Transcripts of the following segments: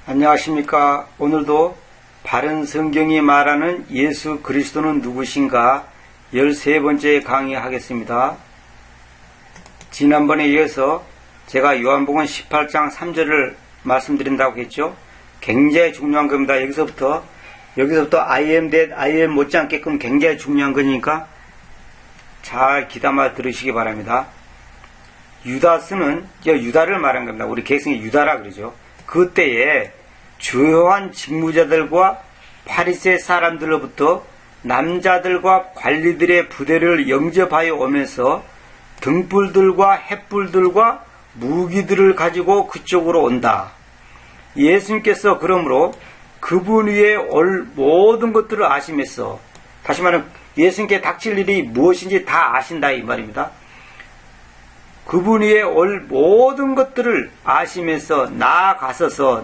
안녕하십니까. 오늘도 바른 성경이 말하는 예수 그리스도는 누구신가 13번째 강의하겠습니다. 지난번에 이어서 제가 요한복음 18장 3절을 말씀드린다고 했죠. 굉장히 중요한 겁니다. 여기서부터 I am that I am 못지않게끔 굉장히 중요한 거니까 잘 귀담아 들으시기 바랍니다. 유다스는 유다를 말한 겁니다. 우리 개성이 유다라 그러죠. 그때에 주요한 직무자들과 파리새 사람들로부터 남자들과 관리들의 부대를 영접하여 오면서 등불들과 횃불들과 무기들을 가지고 그쪽으로 온다. 예수님께서 그러므로 그분 위에 올 모든 것들을 아시면서, 다시 말하면 예수님께 닥칠 일이 무엇인지 다 아신다 이 말입니다. 그분 위에 올 모든 것들을 아시면서 나가서서가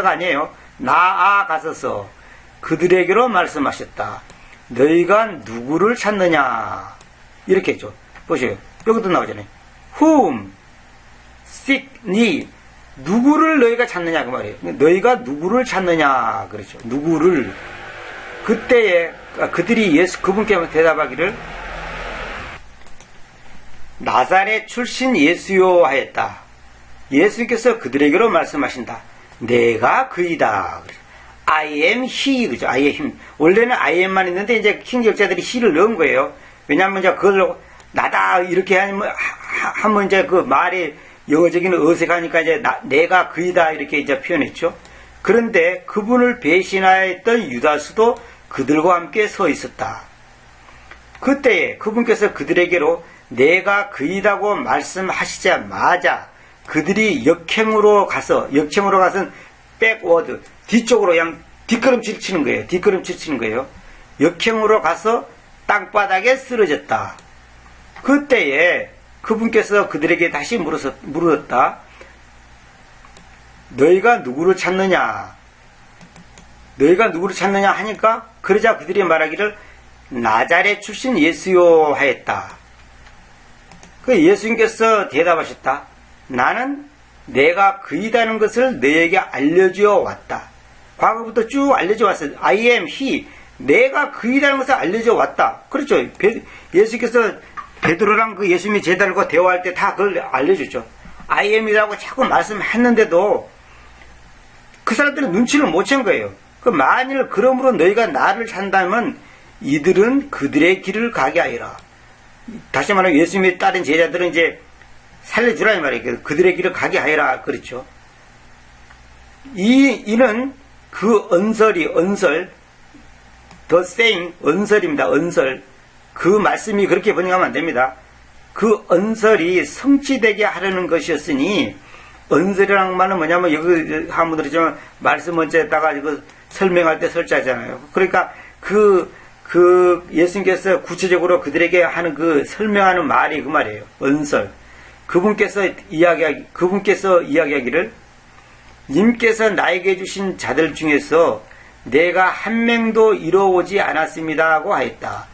아니에요. 나아가서서 그들에게로 말씀하셨다. 너희가 누구를 찾느냐 이렇게 했죠. 보세요. 여기도 나오잖아요. Whom seek ye. 누구를 너희가 찾느냐 그 말이에요. 너희가 누구를 찾느냐 그렇죠. 누구를. 그때에 그들이 그분께 대답하기를 나사렛 출신 예수요 하였다. 예수께서 그들에게로 말씀하신다. 내가 그이다. I am he. 그죠? I am him. 원래는 I am만 있는데 이제 킹역자들이 he를 넣은 거예요. 왜냐하면 이제 그걸 나다 이렇게 하면 이제 그 말이 영어적인 어색하니까 이제 내가 그이다 이렇게 이제 표현했죠. 그런데 그분을 배신하였던 유다스도 그들과 함께 서 있었다. 그때에 그분께서 그들에게로 내가 그이다고 말씀하시자마자 그들이 역행으로 가서 백워드 뒤쪽으로 그냥 뒷걸음질 치는 거예요. 역행으로 가서 땅바닥에 쓰러졌다. 그때에 그분께서 그들에게 다시 물었다. 너희가 누구를 찾느냐 하니까 그러자 그들이 말하기를 나자렛 출신 예수요 하였다. 그 예수님께서 대답하셨다. 나는 내가 그이다는 것을 너희에게 알려주어 왔다. 과거부터 쭉 알려줘 왔어요. I am he. 내가 그이다는 것을 알려줘 왔다. 그렇죠. 예수께서 베드로랑 그 예수님의 제자들과 대화할 때 다 그걸 알려줬죠. I am이라고 자꾸 말씀했는데도 그 사람들은 눈치를 못 챈 거예요. 만일 그러므로 너희가 나를 찾다면 이들은 그들의 길을 가게 하리라. 다시 말하면 예수님의 다른 제자들은 이제 살려주라 이 말이에요. 그들의 길을 가게 하여라 그렇죠. 이는 그 언설 the saying 언설입니다. 언설. 그 말씀이 그렇게 번역하면 안 됩니다. 그 언설이 성취되게 하려는 것이었으니 언설이라는 말은 뭐냐면 여기 한 번 들었지만 말씀 먼저에다가 이거 설명할 때 설자잖아요. 그러니까 예수님께서 구체적으로 그들에게 하는 그 설명하는 말이 그 말이에요. 언설. 그분께서 이야기하기를 님께서 나에게 주신 자들 중에서 내가 한 명도 이뤄오지 않았습니다고 하였다.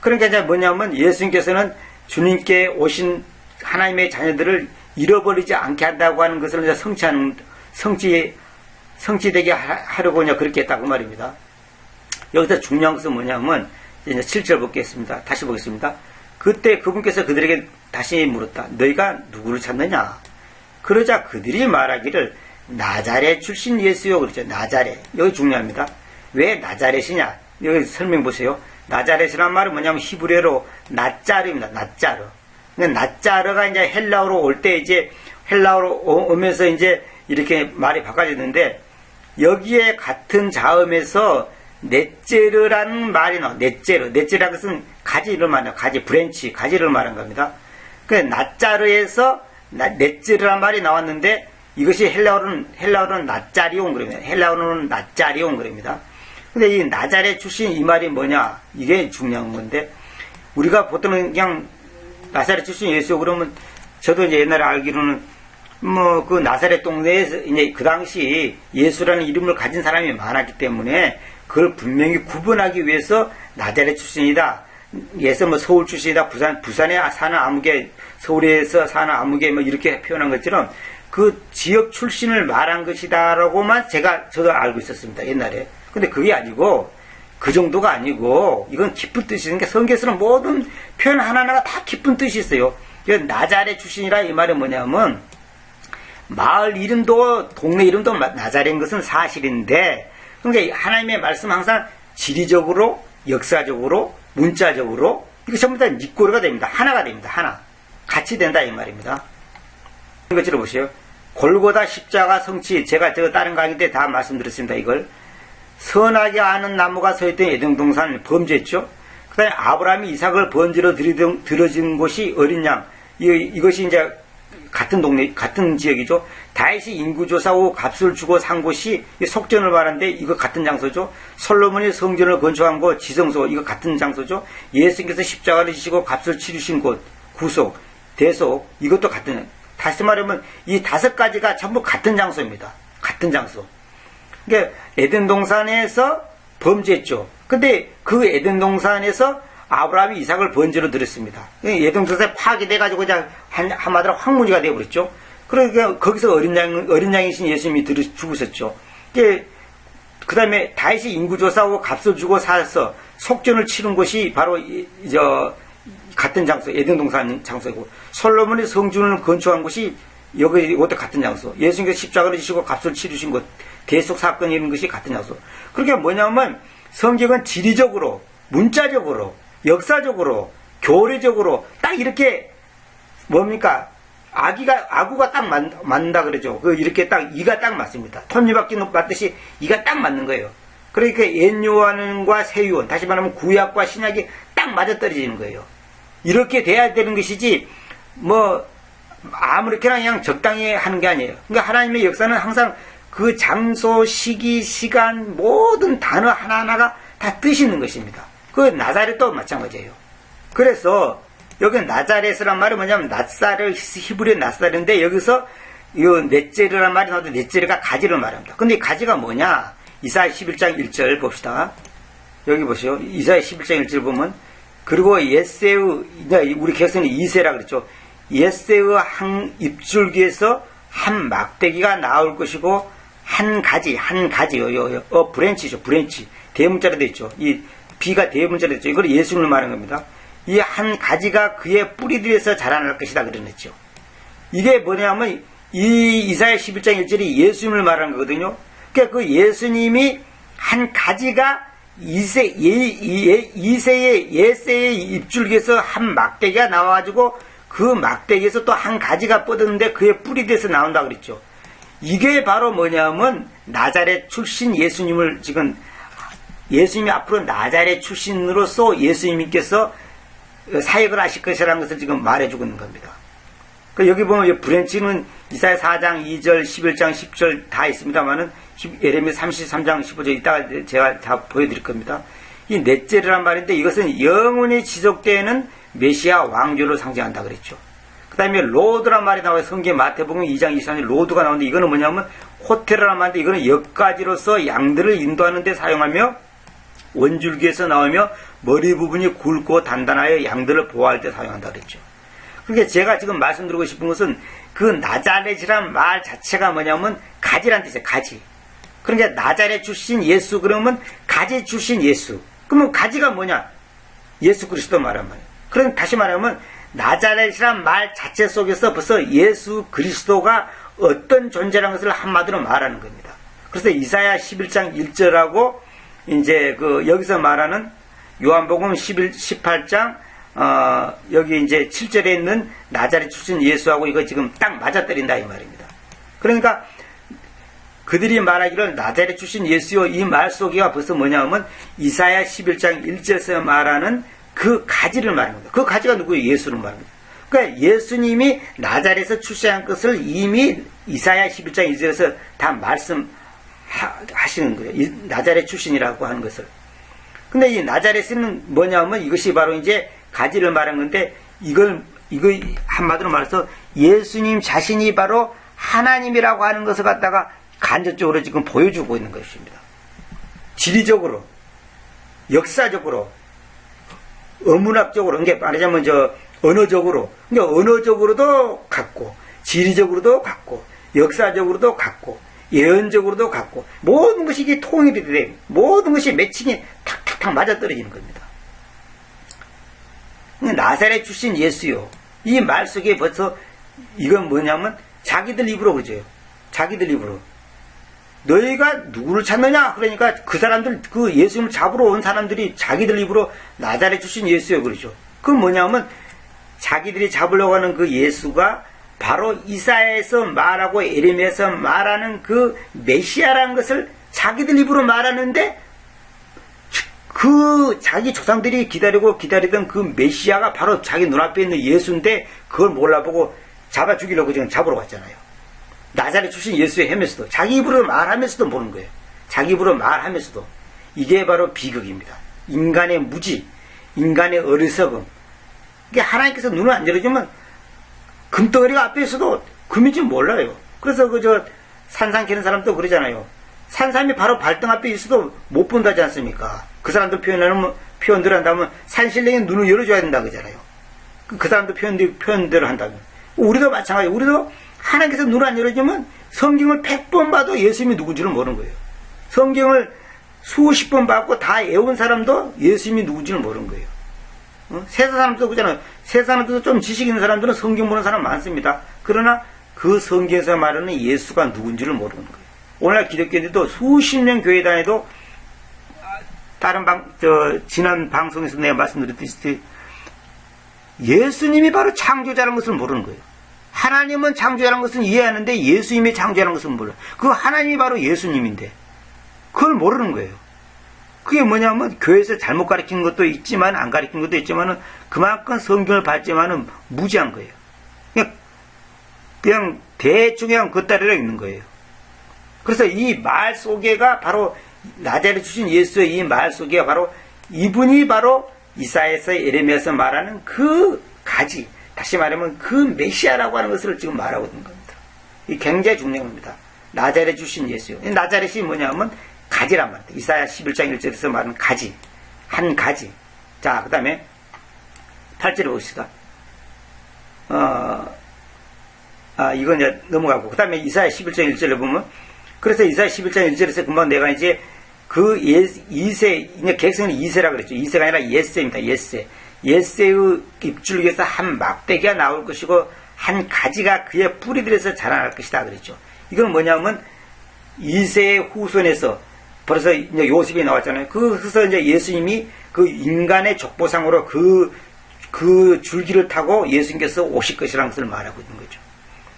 그러니까 이제 뭐냐면 예수님께서는 주님께 오신 하나님의 자녀들을 잃어버리지 않게 한다고 하는 것을 이제 성취되게 하려고 이제 그렇게 했다고 말입니다. 여기서 중요한 것은 뭐냐면 이제 7절 보겠습니다. 다시 보겠습니다. 그때 그분께서 그들에게 다시 물었다. 너희가 누구를 찾느냐? 그러자 그들이 말하기를 나자렛 출신 예수요. 그렇죠. 나자렛. 여기 중요합니다. 왜 나자렛이냐? 여기 설명 보세요. 나자렛이란 말은 뭐냐면 히브리어로 낫자르입니다. 낫자르. 낫자르가 이제 헬라어로 올 때 이제 헬라어로 오면서 이제 이렇게 말이 바꿔졌는데 여기에 같은 자음에서 넷제르라는 말이 나와. 넷제르라는 것은 가지를 말하는 가지를 말하는 겁니다. 그 낫자르에서 넷제르라는 말이 나왔는데 이것이 헬라어로는 낫자리온 그럽니다. 근데 이 나자렛 출신 이 말이 뭐냐? 이게 중요한 건데 우리가 보통은 그냥 나사렛 출신 예수 그러면 저도 이제 옛날에 알기로는 그 나사렛 동네에서 이제 그 당시 예수라는 이름을 가진 사람이 많았기 때문에 그걸 분명히 구분하기 위해서 나자렛 출신이다. 예서 서울 출신이다. 부산에 사는 아무개 서울에서 사는 아무개 뭐 이렇게 표현한 것처럼 그 지역 출신을 말한 것이다라고만 저도 알고 있었습니다. 옛날에. 근데 그게 아니고 그 정도가 아니고 이건 깊은 뜻이 있는 게 성경에서는 모든 표현 하나하나가 다 깊은 뜻이 있어요. 나자렛 출신이라 이 말은 뭐냐면 마을 이름도 동네 이름도 나자렛인 것은 사실인데 그러니까 하나님의 말씀 항상 지리적으로 역사적으로 문자적으로 이거 전부 다 밑고리가 됩니다. 하나가 됩니다. 하나. 같이 된다 이 말입니다. 이거 들어보세요. 골고다 십자가 성취 제가 다른 강의 때 다 말씀드렸습니다. 이걸 선하게 아는 나무가 서있던 에덴 동산 범죄했죠. 그 다음에 아브라함이 이삭을 번지로 들어진 곳이 어린 양 이것이 이제 같은 동네 같은 지역이죠. 다윗이 인구조사 후 값을 주고 산 곳이 속전을 말하는데 이거 같은 장소죠. 솔로몬이 성전을 건축한 곳 지성소 이거 같은 장소죠. 예수님께서 십자가를 지시고 값을 치르신 곳 구속 대속 이것도 같은 다시 말하면 이 5가지가 전부 같은 장소입니다. 같은 장소. 그러니까 에덴 동산에서 범죄했죠. 근데 그 에덴 동산에서 아브라함이 이삭을 번제로 드렸습니다. 에덴 동산에 파괴돼가지고 한마디로 황무지가 되어버렸죠. 그러니까 거기서 어린 양이신 예수님이 죽으셨죠. 그 다음에 다윗이 인구조사 후 값을 주고 사서 속전을 치른 곳이 바로 같은 장소, 에덴 동산 장소이고, 솔로몬이 성전을 건축한 곳이 이것도 같은 장소. 예수님께서 십자가를 지시고 값을 치르신 곳, 대속 사건이 있는 것이 같은 장소. 그러니까 뭐냐면 성경은 지리적으로, 문자적으로, 역사적으로, 교리적으로 딱 이렇게 뭡니까? 아구가 딱 맞는다 그러죠. 이렇게 딱 이가 딱 맞습니다. 톱니바퀴 맞듯이 이가 딱 맞는 거예요. 그러니까 옛 요한과 새 요한, 다시 말하면 구약과 신약이 딱 맞아떨어지는 거예요. 이렇게 돼야 되는 것이지 아무렇게나 그냥 적당히 하는 게 아니에요. 그러니까 하나님의 역사는 항상 그 장소, 시기, 시간 모든 단어 하나하나가 다 뜻이 있는 것입니다. 그 나자렛도 마찬가지예요. 그래서 여기 나자렛이란 말은 뭐냐면 낫사를 히브리어 낫사르인데 여기서 이 넷제르란 말이 나와도 넷제르가 가지를 말합니다. 근데 이 가지가 뭐냐? 이사야 11장 1절 봅시다. 여기 보세요. 이사야 11장 1절 보면 그리고 예새의 우리 개성은 이새라 그랬죠. 예새의 한 입줄기에서 한 막대기가 나올 것이고 한 가지요. 브랜치죠. 브랜치. 대문자로 되어 있죠. 이 B가 대문자로 되어 있죠. 이걸 예수님을 말하는 겁니다. 이 한 가지가 그의 뿌리들에서 자라날 것이다 그랬죠. 이게 뭐냐면 이 이사야 11장 1절이 예수님을 말하는 거거든요. 그러니까 그 예수님이 한 가지가 예새의 입줄기에서 한 막대기가 나와가지고 그 막대기에서 또 한 가지가 뻗었는데 그의 뿌리들에서 나온다 그랬죠. 이게 바로 뭐냐면 나자렛 출신 예수님을 지금 예수님이 앞으로 나자렛 출신으로서 예수님께서 사역을 하실 것이라는 것을 지금 말해주고 있는 겁니다. 여기 보면 브랜치는 이사야 4장 2절 11장 10절 다 있습니다만은 예레미야 33장 15절 이따가 제가 다 보여드릴 겁니다. 이 넷제르란 말인데 이것은 영원히 지속되는 메시아 왕조를 상징한다 그랬죠. 그 다음에 로드란 말이 나와요. 성경 마태복음 2장 23절 로드가 나오는데 이거는 뭐냐면 호텔이란 말인데 이거는 역가지로서 양들을 인도하는 데 사용하며 원줄기에서 나오며 머리 부분이 굵고 단단하여 양들을 보호할 때 사용한다 그랬죠. 그러니까 제가 지금 말씀드리고 싶은 것은 그 나자렛이란 말 자체가 뭐냐면 가지란 뜻이에요. 가지. 그러니까 나자렛 출신 예수 그러면 가지 출신 예수. 그러면 가지가 뭐냐? 예수 그리스도 말한 말이에요. 그럼 다시 말하면 나자렛이란 말 자체 속에서 벌써 예수 그리스도가 어떤 존재라는 것을 한마디로 말하는 겁니다. 그래서 이사야 11장 1절하고 이제 여기서 말하는 요한복음 18장 여기 이제 7절에 있는 나자렛 출신 예수하고 이거 지금 딱 맞아떨린다 이 말입니다. 그러니까 그들이 말하기를 나자렛 출신 예수요 이 말 속에가 벌써 뭐냐면 이사야 11장 1절에서 말하는 그 가지를 말하는 겁니다. 그 가지가 누구예요? 예수를 말합니다. 그러니까 예수님이 나자렛에서 출세한 것을 이미 이사야 11장 1절에서 다 말씀하시는 거예요. 이 나자렛 출신이라고 하는 것을. 근데 이 나자렛은 뭐냐면 이것이 바로 이제 가지를 말한 건데 이거 한마디로 말해서 예수님 자신이 바로 하나님이라고 하는 것을 갖다가 간접적으로 지금 보여주고 있는 것입니다. 지리적으로, 역사적으로, 어문학적으로, 그러니까 말하자면 언어적으로, 그러니까 언어적으로도 같고, 지리적으로도 같고, 역사적으로도 같고, 예언적으로도 같고, 모든 것이 이게 통일이 돼, 모든 것이 매칭이 탁탁탁 맞아떨어지는 겁니다. 나사렛 출신 예수요. 이 말 속에 벌써 이건 뭐냐면 자기들 입으로 그러죠. 자기들 입으로. 너희가 누구를 찾느냐? 그러니까 그 사람들, 그 예수님을 잡으러 온 사람들이 자기들 입으로 나사렛 출신 예수요. 그러죠. 그건 뭐냐면 자기들이 잡으려고 하는 그 예수가 바로 이사야에서 말하고 예레미야에서 말하는 그 메시아라는 것을 자기들 입으로 말하는데 그 자기 조상들이 기다리던 그 메시아가 바로 자기 눈앞에 있는 예수인데 그걸 몰라보고 잡아 죽이려고 지금 잡으러 갔잖아요. 나사렛 출신 예수의 헤매서도 자기 입으로 말하면서도 모르는 거예요. 자기 입으로 말하면서도. 이게 바로 비극입니다. 인간의 무지, 인간의 어리석음. 이게 하나님께서 눈을 안 열어주면 금덩어리가 앞에 있어도 금인지 몰라요. 그래서 산삼 캐는 사람도 그러잖아요. 산삼이 바로 발등 앞에 있어도 못 본다지 않습니까? 그 사람들 표현대로 한다면 산신령이 눈을 열어줘야 된다 그러잖아요. 그 사람들 표현대로 한다면. 우리도 마찬가지예요. 우리도 하나님께서 눈을 안 열어주면 성경을 100번 봐도 예수님이 누군지를 모르는 거예요. 성경을 수십 번 받고 다 외운 사람도 예수님이 누군지를 모르는 거예요. 세상 사람도 그러잖아요. 세상 사람들도 좀 지식 있는 사람들은 성경 보는 사람 많습니다. 그러나 그 성경에서 말하는 예수가 누군지를 모르는 거예요. 오늘날 기독교인들도 수십 년 교회 다녀도 다른 지난 방송에서 내가 말씀드렸듯이 예수님이 바로 창조자라는 것을 모르는 거예요. 하나님은 창조자라는 것은 이해하는데 예수님이 창조자라는 것은 몰라요. 그 하나님이 바로 예수님인데 그걸 모르는 거예요. 그게 뭐냐면 교회에서 잘못 가르치는 것도 있지만 안 가르치는 것도 있지만은 그만큼 성경을 봤지만은 무지한 거예요. 그냥 대충 그냥 겉다리로 있는 거예요. 그래서 이 말 속에가 바로 나자렛 출신 예수의 이 말 속에 바로 이분이 바로 이사야에서 예레미야에서 말하는 그 가지, 다시 말하면 그 메시아라고 하는 것을 지금 말하고 있는 겁니다. 이 굉장히 중요한 겁니다. 나자렛 출신 예수요. 나자렛이 뭐냐면 가지란 말입니다. 이사야 11장 1절에서 말하는 가지, 한 가지. 자, 그 다음에 8절에 봅시다. 이건 이제 넘어가고 그 다음에 이사야 11장 1절에 보면 그래서 이사야 11장 1절에서 금방 내가 이제 그 이세, 이제 객성은 이세라 그랬죠. 이세가 아니라 예세입니다. 예세. 예세의 입줄기에서 한 막대기가 나올 것이고 한 가지가 그의 뿌리들에서 자라날 것이다 그랬죠. 이건 뭐냐면 이세의 후손에서 벌써 이제 요셉이 나왔잖아요. 그래서 이제 예수님이 그 인간의 족보상으로 그 줄기를 타고 예수님께서 오실 것이라는 것을 말하고 있는 거죠.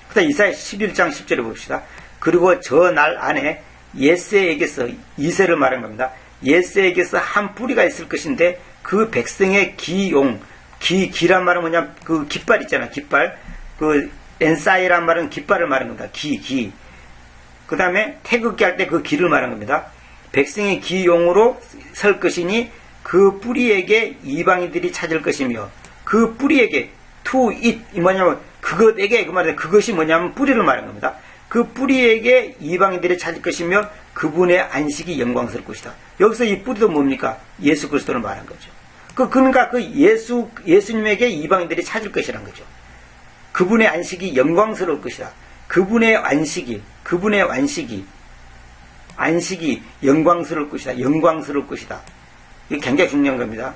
그다음 이사야 11장 10절에 봅시다. 그리고 저 날 안에 예세에게서 이세를 말한 겁니다. 예세에게서 한 뿌리가 있을 것인데 그 백성의 기란 말은 뭐냐 그 깃발 있잖아. 깃발. 그 엔사이란 말은 깃발을 말한 겁니다. 그 다음에 태극기 할 때 그 기를 말한 겁니다. 백성의 기용으로 설 것이니 그 뿌리에게 이방인들이 찾을 것이며 그 뿌리에게 to it 뭐냐면 그것에게 그 말은 그것이 뭐냐면 뿌리를 말한 겁니다. 그 뿌리에게 이방인들이 찾을 것이며 그분의 안식이 영광스러울 것이다. 여기서 이 뿌리도 뭡니까? 예수 그리스도를 말한 거죠. 그러니까 그 예수님에게 이방인들이 찾을 것이란 거죠. 그분의 안식이 영광스러울 것이다. 그분의 안식이 영광스러울 것이다. 영광스러울 것이다. 이게 굉장히 중요한 겁니다.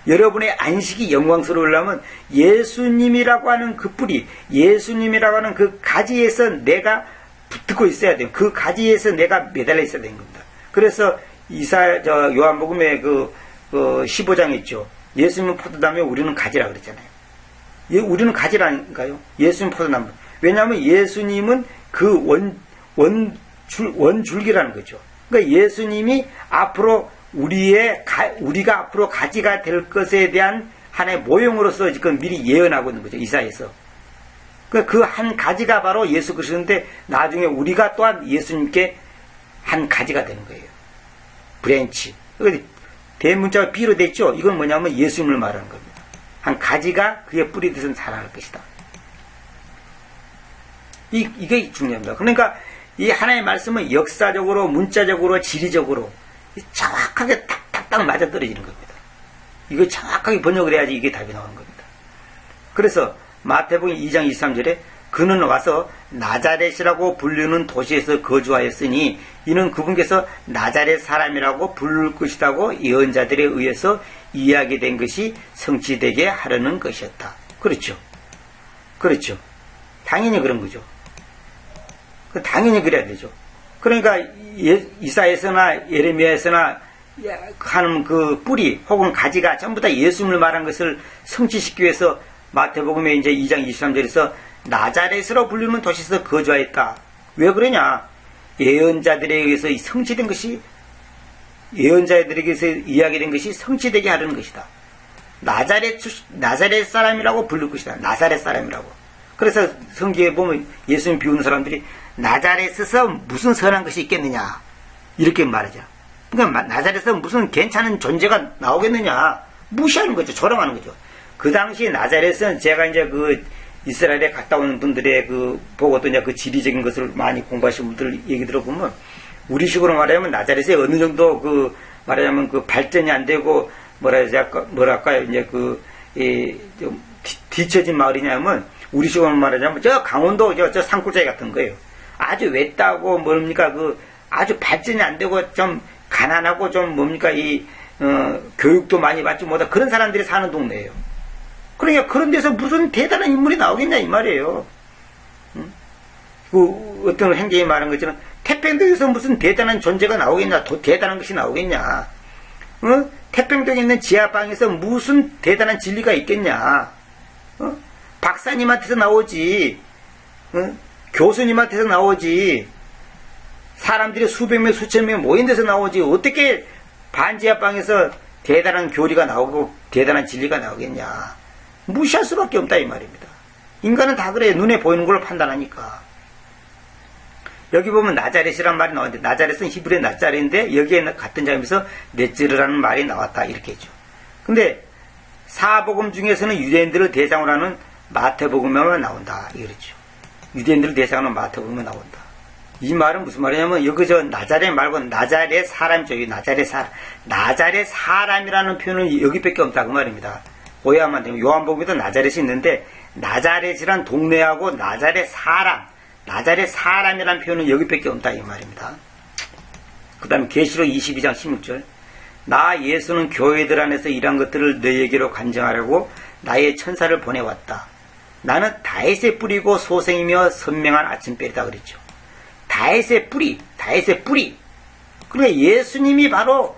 여러분의 안식이 영광스러우려면 예수님이라고 하는 그 뿌리, 예수님이라고 하는 그 가지에서 내가 붙고 있어야 돼요. 그 가지에서 내가 매달려 있어야 되는 겁니다. 그래서 요한복음의 그 15장 있죠. 예수님은 포도나무에 우리는 가지라 그랬잖아요. 우리는 가지라니까요. 예수님 포도나무. 왜냐하면 예수님은 그 원줄기라는 거죠. 그러니까 예수님이 앞으로 우리가 앞으로 가지가 될 것에 대한 하나의 모형으로서 지금 미리 예언하고 있는 거죠. 이사야에서. 그 한 가지가 바로 예수 그리스도인데 나중에 우리가 또한 예수님께 한 가지가 되는 거예요. 브랜치. 대문자가 B로 됐죠. 이건 뭐냐면 예수님을 말하는 겁니다. 한 가지가 그의 뿌리 뒤에서 자라날 것이다. 이게 중요합니다. 그러니까 이 하나의 말씀은 역사적으로, 문자적으로, 지리적으로 정확하게 탁탁탁 맞아떨어지는 겁니다. 이거 정확하게 번역을 해야지 이게 답이 나오는 겁니다. 그래서 마태복음 2장 23절에 그는 와서 나자렛이라고 불리는 도시에서 거주하였으니 이는 그분께서 나자렛 사람이라고 부를 것이라고 예언자들에 의해서 이야기된 것이 성취되게 하려는 것이었다. 그렇죠. 그렇죠. 당연히 그런 거죠. 당연히 그래야 되죠. 그러니까 이사야서나 예레미야에서나 하는 그 뿌리 혹은 가지가 전부 다 예수님을 말한 것을 성취시키기 위해서 마태복음의 이제 2장 23절에서 나자렛으로 불리는 도시에서 거주하였다. 왜 그러냐? 예언자들에 의해서 성취된 것이, 예언자들에게서 이야기된 것이 성취되게 하려는 것이다. 나자렛 사람이라고 부를 것이다. 나사렛 사람이라고. 그래서 성경에 보면 예수님 비우는 사람들이 나자렛에서 무슨 선한 것이 있겠느냐 이렇게 말하죠. 그러니까 나자렛에서 무슨 괜찮은 존재가 나오겠느냐 무시하는 거죠. 조롱하는 거죠. 그 당시 나자렛은 제가 이제 그 이스라엘에 갔다 오는 분들의 그 보고 또 이제 그 지리적인 것을 많이 공부하신 분들 얘기 들어보면 우리식으로 말하면 나자렛에 어느 정도 그 말하자면 그 발전이 안 되고 뭐랄까요 이제 그 좀 뒤처진 마을이냐면 우리식으로 말하자면 저 강원도 저 산골짜기 같은 거예요. 아주 외따고 뭡니까 그 아주 발전이 안 되고 좀 가난하고 좀 뭡니까 교육도 많이 받지 못한 그런 사람들이 사는 동네예요. 그러니까 그런 데서 무슨 대단한 인물이 나오겠냐 이 말이에요. 그 어떤 행정이 말한 것처럼 태평도에서 무슨 대단한 존재가 나오겠냐, 대단한 것이 나오겠냐. 태평도에 있는 지하방에서 무슨 대단한 진리가 있겠냐. 박사님한테서 나오지. 교수님한테서 나오지. 사람들이 수백 명 수천 명 모인 데서 나오지. 어떻게 반지하방에서 대단한 교리가 나오고 대단한 진리가 나오겠냐. 무시할 수밖에 없다 이 말입니다. 인간은 다 그래. 눈에 보이는 걸로 판단하니까. 여기 보면 나자렛이란 말이 나왔는데 나자렛은 히브리어 나자렛인데 여기에 같은 장면에서 넷즈르라는 말이 나왔다 이렇게 했죠. 근데 사복음 중에서는 유대인들을 대상으로 하는 마태복음에만 나온다 이랬죠. 유대인들을 대상으로 하는 마태복음에 나온다. 이 말은 무슨 말이냐면 여기 저 나자렛 말고 나자렛 사람이죠. 나자렛 사람이라는 표현은 여기밖에 없다 그 말입니다. 오해하면 안 되면 요한복음에도 나자렛이 있는데 나자렛이란 동네하고 나자렛 사람이라는 표현은 여기밖에 없다 이 말입니다. 그 다음에 계시록 22장 16절 나 예수는 교회들 안에서 이러한 것들을 너희에게로 간증하려고 나의 천사를 보내왔다. 나는 다윗의 뿌리고 소생이며 선명한 아침별이다 그랬죠. 다윗의 뿌리. 그러니까 예수님이 바로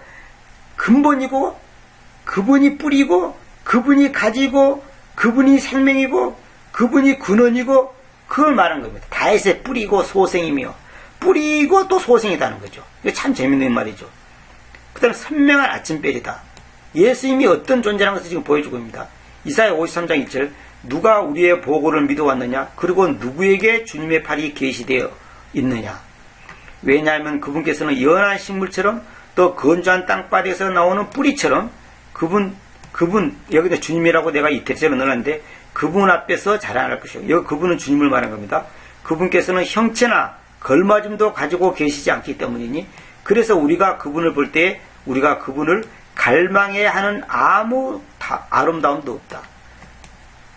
근본이고 그분이 뿌리고 그분이 가지고 그분이 생명이고 그분이 근원이고 그걸 말한 겁니다. 다윗의 뿌리고 소생이며 뿌리고 또 소생이다는 거죠. 이거 참 재밌는 말이죠. 그 다음에 선명한 아침별이다. 예수님이 어떤 존재라는 것을 지금 보여주고 있습니다. 이사야 53장 1절 누가 우리의 보고를 믿어왔느냐 그리고 누구에게 주님의 팔이 계시되어 있느냐. 왜냐하면 그분께서는 연한 식물처럼 또 건조한 땅바닥에서 나오는 뿌리처럼 그분 여기다 주님이라고 내가 이태리처럼 넣었는데 그분 앞에서 자라날 것이요. 여기 그분은 주님을 말한 겁니다. 그분께서는 형체나 걸맞음도 가지고 계시지 않기 때문이니 그래서 우리가 그분을 볼 때 우리가 그분을 갈망해야 하는 아무 아름다움도 없다.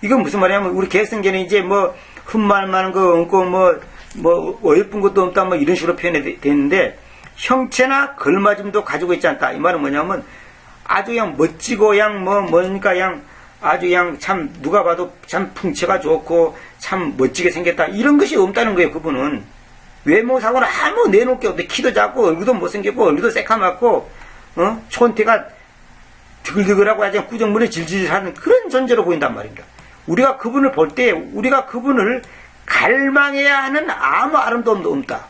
이건 무슨 말이냐면 우리 개성계는 이제 뭐 흠말 많은 거 없고 뭐 어여쁜 것도 없다 뭐 이런 식으로 표현이 되는데 형체나 걸맞음도 가지고 있지 않다. 이 말은 뭐냐면 아주 그냥 멋지고 그냥 뭐니까 그냥 아주 그냥 참 누가 봐도 참 풍채가 좋고 참 멋지게 생겼다 이런 것이 없다는 거예요. 그분은 외모상으로 아무 내놓을 게 없대. 키도 작고 얼굴도 못생겼고 얼굴도 새카맣고 촌태가 드글드글하고 아주 꾸정물에 질질하는 그런 존재로 보인단 말입니다. 우리가 그분을 볼 때 우리가 그분을 갈망해야 하는 아무 아름다움도 없다.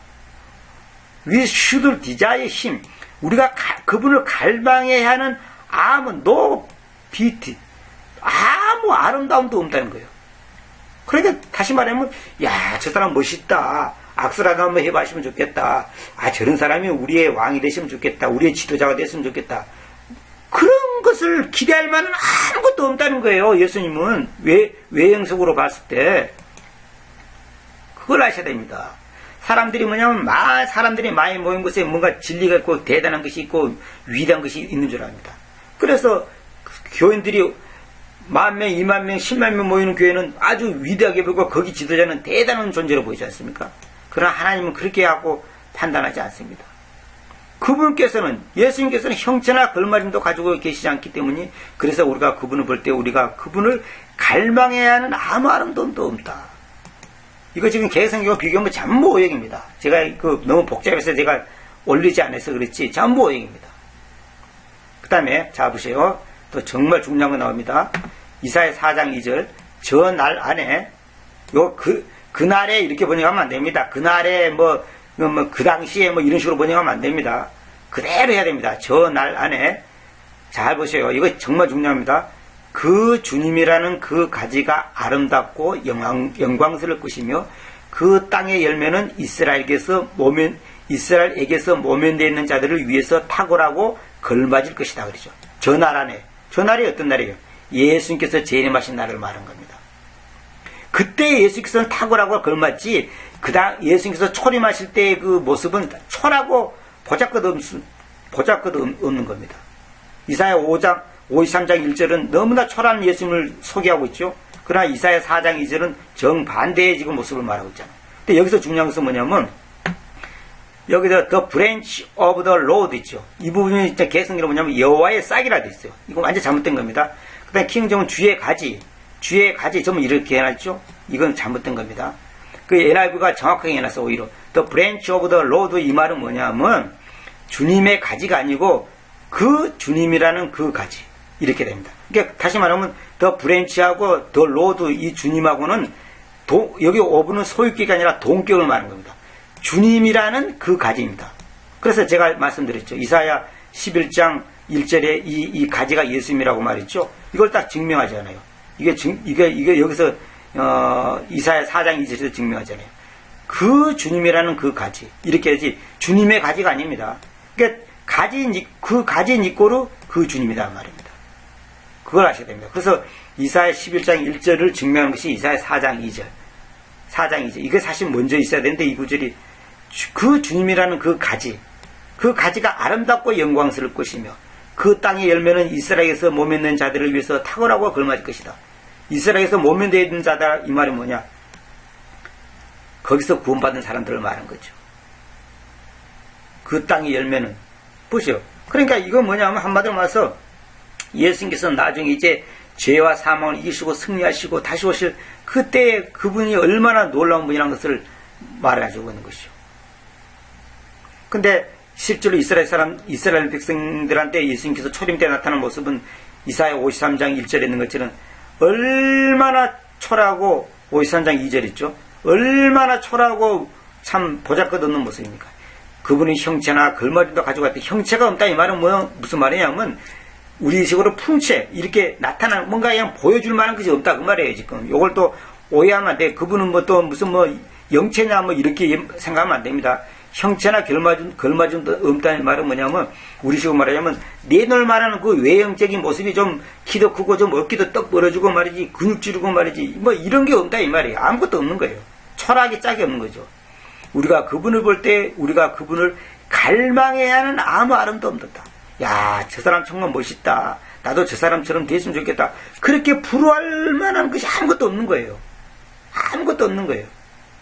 We should desire him. 우리가 그분을 갈망해야 하는 아무 no beauty 아무 아름다움도 없다는 거예요. 그러니까 다시 말하면 야, 저 사람 멋있다. 악수라도 한번 해봤으면 좋겠다. 아, 저런 사람이 우리의 왕이 되시면 좋겠다. 우리의 지도자가 됐으면 좋겠다. 그런 것을 기대할 만한 아무것도 없다는 거예요. 예수님은 외형적으로 봤을 때 그걸 아셔야 됩니다. 사람들이 뭐냐면 사람들이 많이 모인 곳에 뭔가 진리가 있고 대단한 것이 있고 위대한 것이 있는 줄 압니다. 그래서 교인들이 10,000명, 20,000명, 100,000명 모이는 교회는 아주 위대하게 보이고 거기 지도자는 대단한 존재로 보이지 않습니까? 그러나 하나님은 그렇게 하고 판단하지 않습니다. 그분께서는, 예수님께서는 형체나 걸맞음도 가지고 계시지 않기 때문에, 그래서 우리가 그분을 볼 때 우리가 그분을 갈망해야 하는 아무 아름다움도 없다. 이거 지금 개성경과 비교하면 전부 오역입니다. 제가 너무 복잡해서 제가 올리지 않아서 그렇지 전부 오역입니다. 그 다음에 자 보세요. 또 정말 중요한 거 나옵니다. 이사야 4장 2절 저 날 안에 그날에 이렇게 번역하면 안 됩니다. 그날에 그 당시에 이런 식으로 번역하면 안 됩니다. 그대로 해야 됩니다. 저 날 안에 잘 보세요. 이거 정말 중요합니다. 그 주님이라는 그 가지가 아름답고 영광스러울 것이며 그 땅의 열매는 이스라엘에게서 모면되어 있는 자들을 위해서 탁월하고 걸맞을 것이다 그러죠. 저 날 안에. 저 날이 어떤 날이에요? 예수님께서 재림하신 날을 말한 겁니다. 그때 예수님께서는 탁월하고 걸맞지 예수님께서 초림하실 때의 그 모습은 초라하고 보잘것없는 겁니다. 이사야 53장 1절은 너무나 초라한 예수님을 소개하고 있죠. 그러나 이사야 4장 2절은 정반대의 지금 모습을 말하고 있잖아요. 근데 여기서 중요한 것은 뭐냐면 여기서 the branch of the Lord 있죠. 이 부분이 진짜 개성기로 뭐냐면 여호와의 싹이라 돼 있어요. 이거 완전 잘못된 겁니다. 그 다음에 킹정은 주의 가지 전부 이렇게 해놨죠. 이건 잘못된 겁니다. 그 NIV가 정확하게 해놨어. 오히려 the branch of the Lord 이 말은 뭐냐면 주님의 가지가 아니고 그 주님이라는 그 가지 이렇게 됩니다. 그러니까 다시 말하면 the branch하고 the Lord 이 주님하고는 여기 어부는 소유격이 아니라 동격을 말하는 겁니다. 주님이라는 그 가지입니다. 그래서 제가 말씀드렸죠. 이사야 11장 1절에 이 가지가 예수님이라고 말했죠. 이걸 딱 증명하잖아요. 이게 여기서 이사야 4장 2절에서 증명하잖아요. 그 주님이라는 그 가지 이렇게 해야지 주님의 가지가 아닙니다. 그러니까 그 가지 니꼬르 그 주님이다 말입니다. 그걸 아셔야 됩니다. 그래서 이사야 11장 1절을 증명하는 것이 이사야 4장 2절. 이게 사실 먼저 있어야 되는데 이 구절이 그 주님이라는 그 가지가 아름답고 영광스러울 것이며 그 땅의 열매는 이스라엘에서 모면된 자들을 위해서 탁월하고 걸맞을 것이다. 이스라엘에서 모면되어 있는 자다 이 말이 뭐냐? 거기서 구원받은 사람들을 말한 거죠. 그 땅의 열매는 보시오. 그러니까 이건 뭐냐면 한마디로 말해서 예수님께서 나중에 이제 죄와 사망을 이기시고 승리하시고 다시 오실 그때 그분이 얼마나 놀라운 분이라는 것을 말해주고 있는 것이죠. 근데 실제로 이스라엘 백성들한테 예수님께서 초림 때 나타난 모습은 이사야 53장 1절에 있는 것처럼 얼마나 초라하고 53장 2절 있죠. 얼마나 초라하고 참 보잘것없는 모습입니까? 그분이 형체나 걸머리도 가지고 왔대. 형체가 없다 이 말은 무슨 말이냐면 우리식으로 풍채 이렇게 나타나는 뭔가 그냥 보여줄 만한 것이 없다 그 말이에요. 지금 요걸 또 오해하면 안 돼. 그분은 또 무슨 영체냐 이렇게 생각하면 안 됩니다. 형체나 걸맞음도 없다는 말은 뭐냐면 우리식으로 말하자면 내 눈을 말하는 그 외형적인 모습이 좀 키도 크고 좀 어깨도 떡 벌어지고 말이지 근육질이고 말이지 이런 게 없다 이 말이에요. 아무것도 없는 거예요. 초라하게 짝이 없는 거죠. 우리가 그분을 볼 때 우리가 그분을 갈망해야 하는 아무 아름다움도 없다. 야, 저 사람 정말 멋있다. 나도 저 사람처럼 됐으면 좋겠다. 그렇게 부러워할 만한 것이 아무것도 없는 거예요. 아무것도 없는 거예요.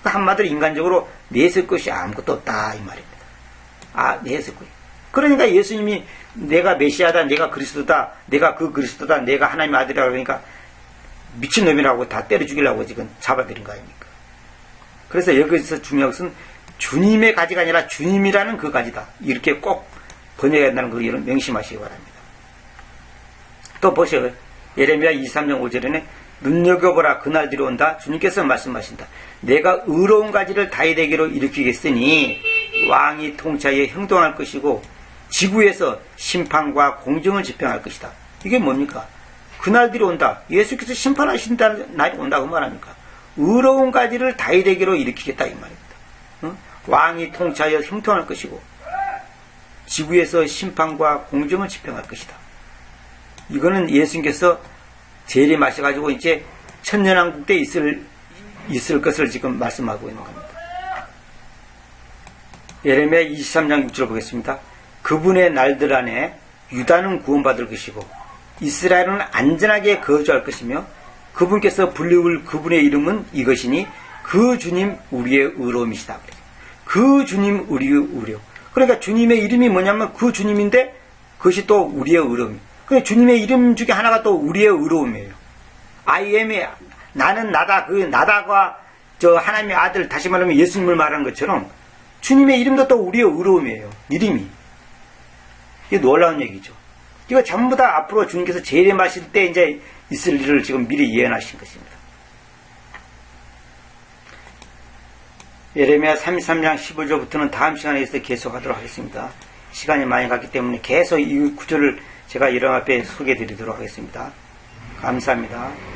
한마디로 인간적으로 내세울 것이 아무것도 없다 이 말입니다. 내세울 거예요. 그러니까 예수님이 내가 메시아다, 내가 그리스도다, 내가 그 그리스도다, 내가 하나님의 아들이라고 그러니까 미친놈이라고 다 때려 죽이려고 지금 잡아들인 거 아닙니까? 그래서 여기서 중요한 것은 주님의 가지가 아니라 주님이라는 그 가지다. 이렇게 꼭 번역해야 한다는 걸 명심하시기 바랍니다. 또 보세요. 예레미야 23장 5절에는 눈여겨보라 그날들이 온다. 주님께서 말씀하신다. 내가 의로운 가지를 다윗에게로 일으키겠으니 왕이 통치하여 형통할 것이고 지구에서 심판과 공정을 집행할 것이다. 이게 뭡니까? 그날들이 온다. 예수께서 심판하신다는 날이 온다고 말합니까? 의로운 가지를 다윗에게로 일으키겠다 이 말입니다. 왕이 통치하여 형통할 것이고 지구에서 심판과 공정을 집행할 것이다. 이거는 예수님께서 재림하셔가지고 이제 천년왕국 때 있을 것을 지금 말씀하고 있는 겁니다. 예레미야 23장 6절 보겠습니다. 그분의 날들 안에 유다는 구원받을 것이고 이스라엘은 안전하게 거주할 것이며 그분께서 불리울 그분의 이름은 이것이니 그 주님 우리의 의로움이시다. 그 주님 우리의 의로. 그러니까 주님의 이름이 뭐냐면 그 주님인데 그것이 또 우리의 의로움. 그러니까 주님의 이름 중에 하나가 또 우리의 의로움이에요. I am이 나는 나다. 그 나다가 저 하나님의 아들, 다시 말하면 예수님을 말하는 것처럼 주님의 이름도 또 우리의 의로움이에요. 이름이. 이게 놀라운 얘기죠. 이거 전부 다 앞으로 주님께서 재림하실 때 이제 있을 일을 지금 미리 예언하신 것입니다. 예레미야 33장 15절부터는 다음 시간에서 계속하도록 하겠습니다. 시간이 많이 갔기 때문에 계속 이 구절을 제가 여러분 앞에 소개해 드리도록 하겠습니다. 감사합니다.